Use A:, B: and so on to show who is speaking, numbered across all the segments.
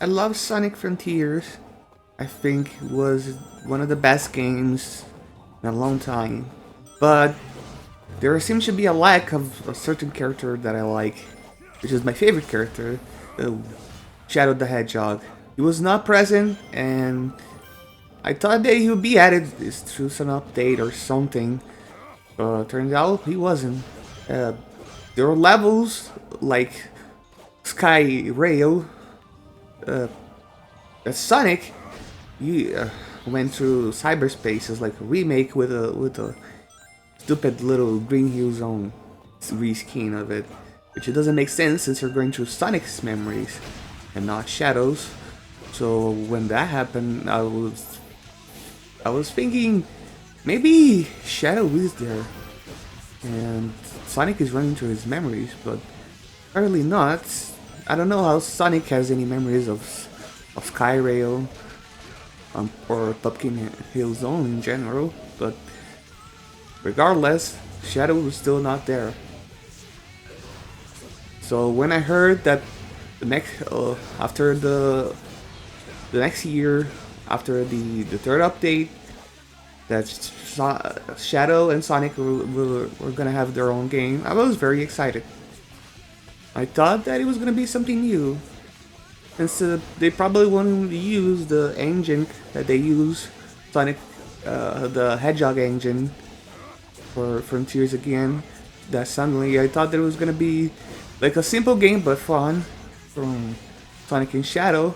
A: I love Sonic Frontiers. I think it was one of the best games in a long time. But there seems to be a lack of a certain character that I like, which is my favorite character, uh, Shadow the Hedgehog. He was not present, and I thought that he would be added through some update or something. Turns out he wasn't. Uh, there were levels like Sky Rail. Sonic, you went through cyberspace as like a remake with a stupid little Green Hill Zone reskin of it, which it doesn't make sense since you're going through Sonic's memories and not Shadow's. So when that happened, I was thinking maybe Shadow is there and Sonic is running through his memories, but apparently not. I don't know how Sonic has any memories of Skyrail or Pumpkin Hill Zone in general, but regardless, Shadow was still not there. So when I heard that the next after the next year after the third update that Shadow and Sonic were gonna have their own game, I was very excited. I thought that it was gonna be something new. Instead, they probably won't use the engine that they use, Sonic, the Hedgehog engine, for Frontiers again. That suddenly I thought that it was gonna be like a simple game but fun from Sonic and Shadow,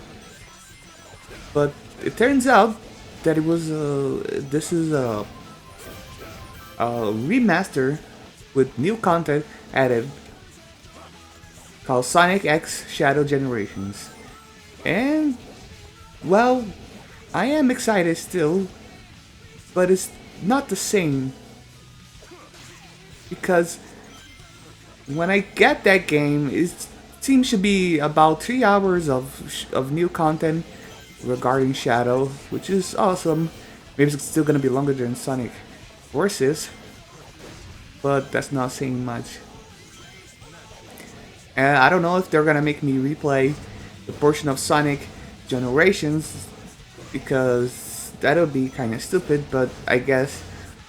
A: but it turns out that it was this is a remaster with new content added called Sonic X Shadow Generations. And, well, I am excited still, but it's not the same. Because when I get that game, it seems to be about 3 hours of new content regarding Shadow, which is awesome. Maybe it's still gonna be longer than Sonic Versus, but that's not saying much. And I don't know if they're gonna make me replay the portion of Sonic Generations because that would be kind of stupid. But I guess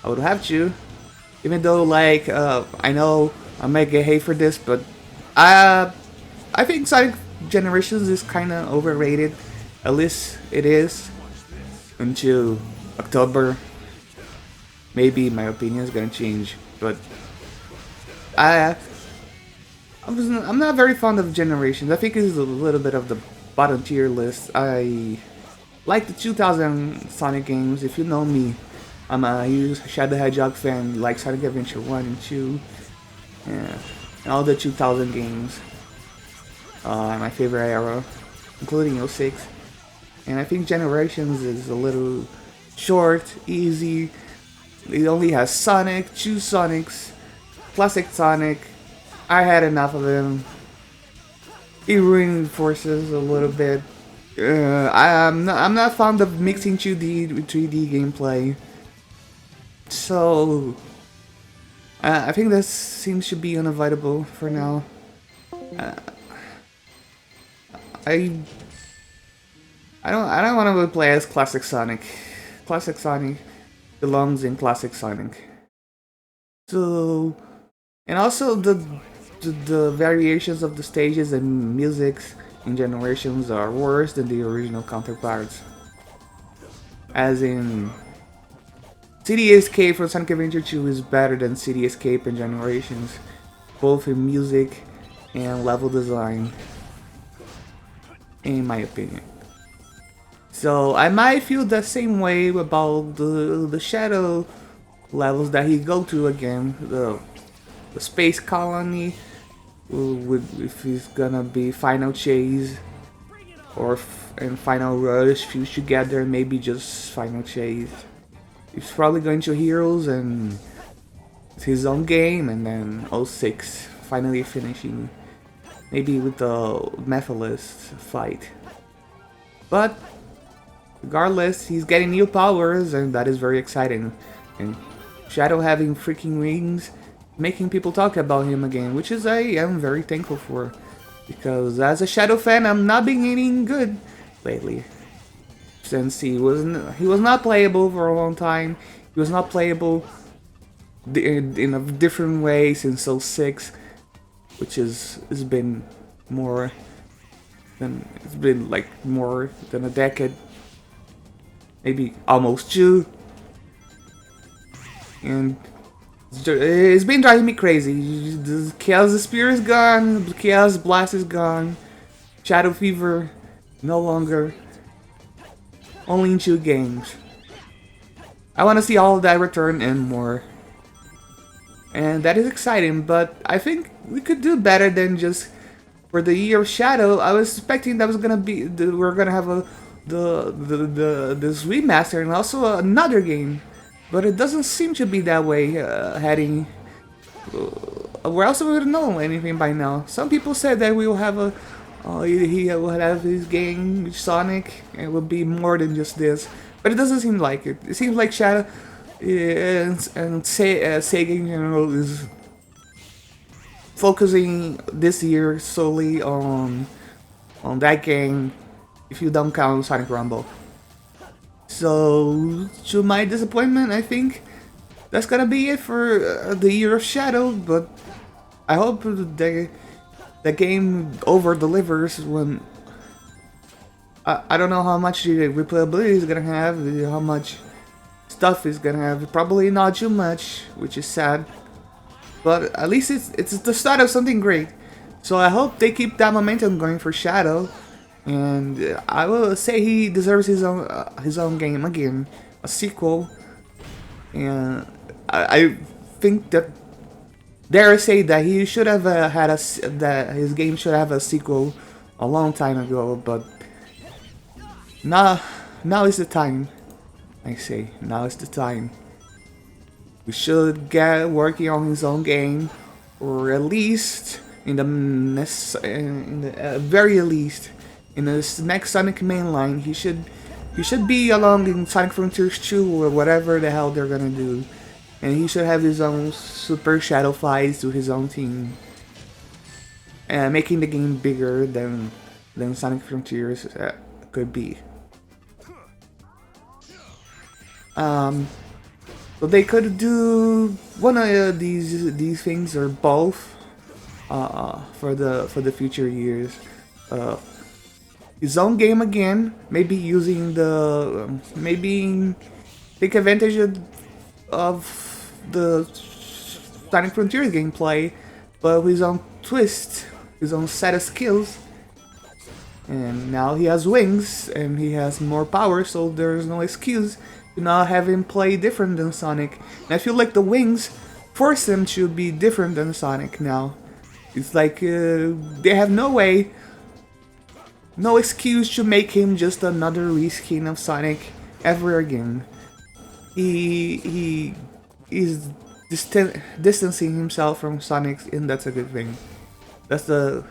A: I would have to, even though like I know I might get hate for this, but uh, I think Sonic Generations is kind of overrated. At least it is until October. Maybe my opinion is gonna change, but I I'm not very fond of Generations. I think it's a little bit of the bottom tier list. I like the 2000 Sonic games. If you know me, I'm a huge Shadow the Hedgehog fan. Like Sonic Adventure 1 and 2. Yeah. And all the 2000 games. My favorite era, including '06. And I think Generations is a little short, easy. It only has Sonic, two Sonics, classic Sonic. I had enough of him. It reinforces a little bit. I'm not fond of mixing 2D with 3D gameplay. So I think this seems to be unavoidable for now. Uh, I I don't want to play as Classic Sonic. Classic Sonic belongs in Classic Sonic. So and also the variations of the stages and musics in Generations are worse than the original counterparts. As in, City Escape from Sonic Adventure 2 is better than City Escape in Generations, both in music and level design, in my opinion. So I might feel the same way about the Shadow levels that he go to again, the space colony, with if it's gonna be Final Chase or and Final Rush fused together, maybe just Final Chase. He's probably going to Heroes and his own game, and then '06 finally finishing maybe with the Methalist fight. But regardless, he's getting new powers, and that is very exciting. And Shadow having freaking wings, making people talk about him again, which is I am very thankful for. because as a Shadow fan, I'm not being any good lately. Since he was not playable for a long time, he was not playable in a different way since '06, which has been more than it's been like more than a decade, maybe almost two, and it's been driving me crazy. The Chaos Spear is gone, Chaos Blast is gone, Shadow Fever no longer. Only in 2 games. I want to see all of that return and more. And that is exciting, but I think we could do better than just for the Year of Shadow. I was expecting that was gonna be we're gonna have this remaster and also another game, but it doesn't seem to be that way. Heading, we also wouldn't know anything by now. Some people said that we will have a he will have his game with Sonic, and it will be more than just this. But it doesn't seem like it. It seems like Shadow and Sega in general is focusing this year solely on that game, if you don't count Sonic Rumble. So, to my disappointment, I think that's gonna be it for the Year of Shadow, but I hope the game over delivers when I don't know how much the replayability is gonna have, how much stuff is gonna have. Probably not too much, which is sad. But at least it's the start of something great. So I hope they keep that momentum going for Shadow, and I will say he deserves his own game again, a sequel. And I think that dare I say that he should have had that his game should have a sequel a long time ago, but now is the time. I say now is the time. We should get working on his own game, or at least in the very least in this next Sonic mainline, he should be along in Sonic Frontiers 2 or whatever the hell they're gonna do. And he should have his own Super Shadow Flies to his own team, making the game bigger than Sonic Frontiers could be. So they could do one of these things or both for the future years. His own game again, maybe using maybe take advantage of the Sonic Frontiers gameplay, but with his own twist, his own set of skills. And now he has wings and he has more power, so there's no excuse to not have him play different than Sonic. And I feel like the wings force him to be different than Sonic now. It's like they have no excuse to make him just another reskin of Sonic ever again. He is distancing himself from Sonic, and that's a good thing. That's the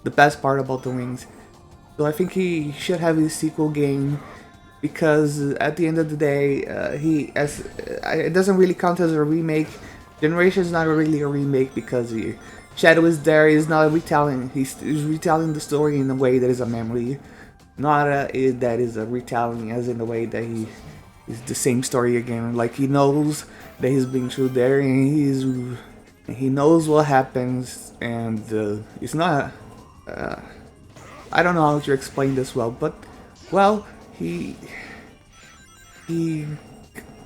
A: best part about the wings. So I think he should have his sequel game, because at the end of the day, it doesn't really count as a remake. Generation is not really a remake because Shadow is there. He's not retelling. He's retelling the story in a way that is a memory, not that is a retelling as in the way that it's the same story again. Like he knows that he's been through there, and he knows what happens, and it's not. I don't know how to explain this well, but well, he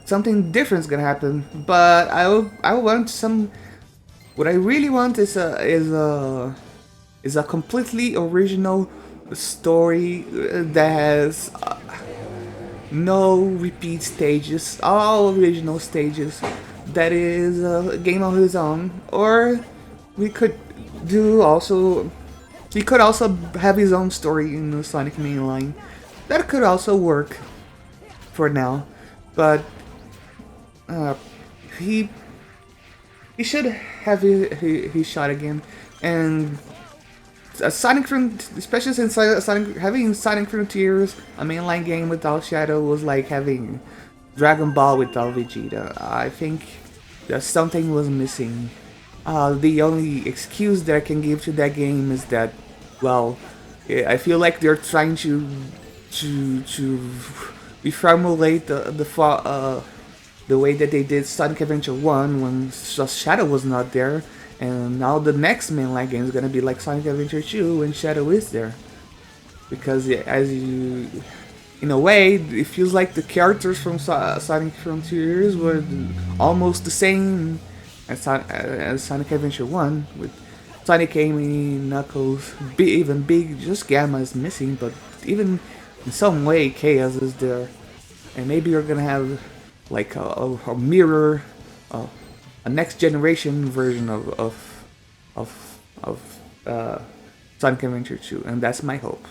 A: something different is gonna happen. But I want some. What I really want is a completely original story that has no repeat stages, all original stages. That is a game of his own, or we could do also. He could also have his own story in the Sonic mainline. That could also work for now, but he should have his shot again. And especially since having Sonic Frontiers, a mainline game without Shadow, was like having Dragon Ball without Vegeta. I think that something was missing. The only excuse that I can give to that game is that well, I feel like they're trying to reformulate the way that they did Sonic Adventure 1 when just Shadow was not there, and now the next mainline game is gonna be like Sonic Adventure 2 when Shadow is there. Because as you, in a way, it feels like the characters from Sonic Frontiers were almost the same as Sonic Adventure 1, with Sonic, Amy, Knuckles, even Big, just Gamma is missing, but even in some way Chaos is there. And maybe you're gonna have like a mirror, a next generation version of Sonic Adventure 2, and that's my hope.